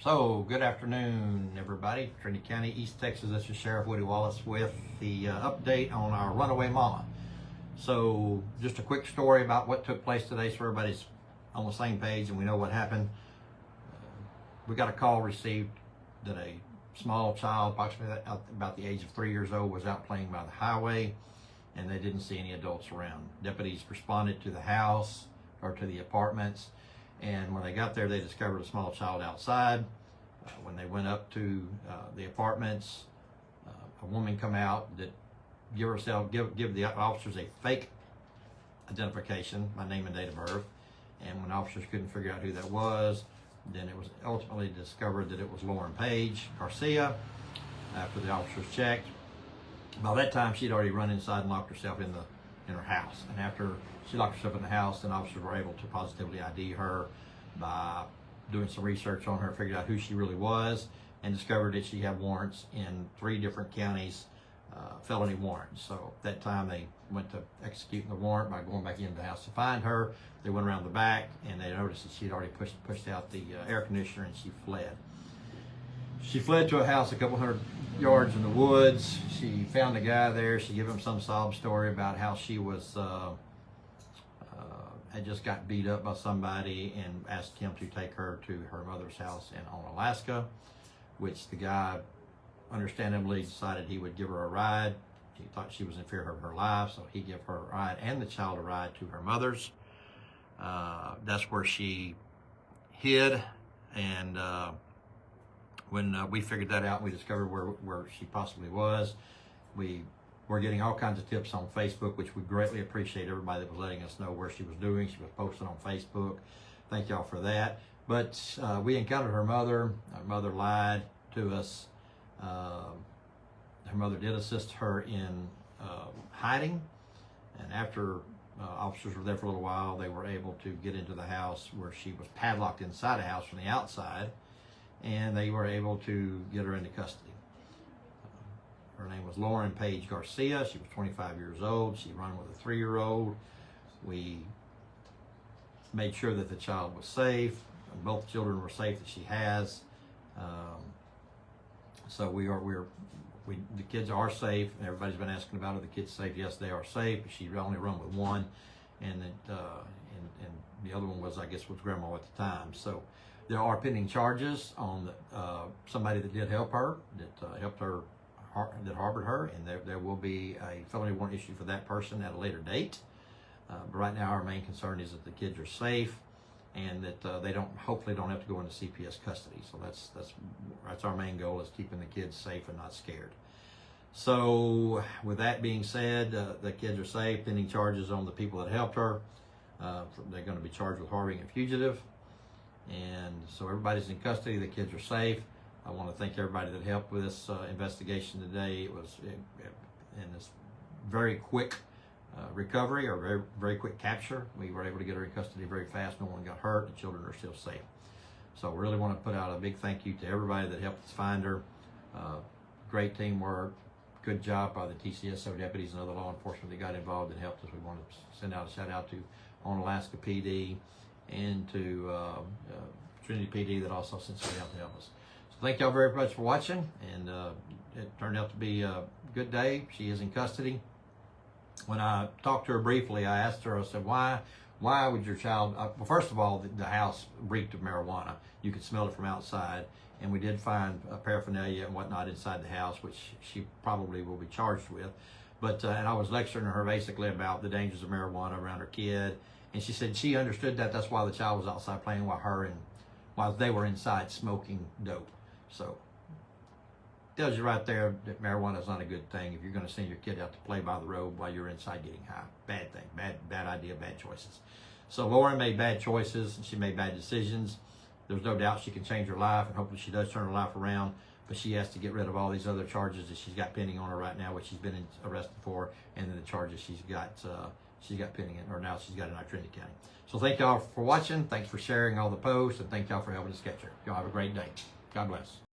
So, good afternoon, everybody. Trinity County, East Texas. This is Sheriff Woody Wallace with the update on our runaway mama. So, just a quick story about what took place today so everybody's on the same page and we know what happened. We got a call received that a small child, approximately about the age of 3 years old, was out playing by the highway and they didn't see any adults around. Deputies responded to the house or to the apartments. And when they got there, they discovered a small child outside. When they went up to the apartments, a woman come out that give the officers a fake identification, my name and date of birth. And when officers couldn't figure out who that was, then it was ultimately discovered that it was Lauren Page Garcia. After the officers checked, by that time she'd already run inside and locked herself in her house. And after she locked herself in the house, then officers were able to positively ID her by doing some research on her, figured out who she really was, and discovered that she had warrants in 3 different counties, felony warrants. So at that time they went to executing the warrant by going back into the house to find her. They went around the back and they noticed that she'd already pushed out the air conditioner and she fled. She fled to a house a couple hundred yards in the woods. She found a guy there. She gave him some sob story about how she was had just got beat up by somebody and asked him to take her to her mother's house in Alaska, which the guy understandably decided he would give her a ride. He thought she was in fear of her life, so he gave her a ride and the child a ride to her mother's. That's where she hid, and when we figured that out, we discovered where she possibly was. We're getting all kinds of tips on Facebook, which we greatly appreciate everybody that was letting us know where she was doing. She was posted on Facebook. Thank y'all for that. But we encountered her mother. Her mother lied to us. Her mother did assist her in hiding. And after officers were there for a little while, they were able to get into the house where she was padlocked inside a house from the outside. And they were able to get her into custody. Her name was Lauren Page Garcia. She was 25 years old. She ran with a 3-year-old. We made sure that the child was safe. Both children were safe that she has. So the kids are safe. Everybody's been asking about are the kids safe? Yes, they are safe. She only run with one, and the other one was, I guess, with grandma at the time. So there are pending charges on somebody that did help her, that harbored her, and there will be a felony warrant issued for that person at a later date. But right now our main concern is that the kids are safe and that they hopefully don't have to go into CPS custody. So that's our main goal, is keeping the kids safe and not scared. So with that being said, the kids are safe. Pending charges on the people that helped her. They're going to be charged with harboring a fugitive. And so everybody's in custody. The kids are safe. I want to thank everybody that helped with this investigation today. It was in this very quick recovery, or very, very quick capture. We were able to get her in custody very fast. No one got hurt. The children are still safe. So we really want to put out a big thank you to everybody that helped us find her. Great teamwork. Good job by the TCSO deputies and other law enforcement that got involved and helped us. We want to send out a shout out to Alaska PD and to Trinity PD that also sent somebody out to help us. Thank y'all very much for watching, and it turned out to be a good day. She is in custody. When I talked to her briefly, I asked her, I said, why would your child, well, first of all, the house reeked of marijuana. You could smell it from outside, and we did find paraphernalia and whatnot inside the house, which she probably will be charged with. But, and I was lecturing her basically about the dangers of marijuana around her kid, and she said she understood that. That's why the child was outside playing while they were inside smoking dope. So, tells you right there that marijuana is not a good thing if you're going to send your kid out to play by the road while you're inside getting high. Bad thing, bad idea, bad choices. So Lauren made bad choices and she made bad decisions. There's no doubt she can change her life, and hopefully she does turn her life around, but she has to get rid of all these other charges that she's got pending on her right now, which she's been arrested for, and then the charges she's got pending now she's got in our Trinity County. So thank y'all for watching. Thanks for sharing all the posts, and thank y'all for helping us catch her. Y'all have a great day. God bless.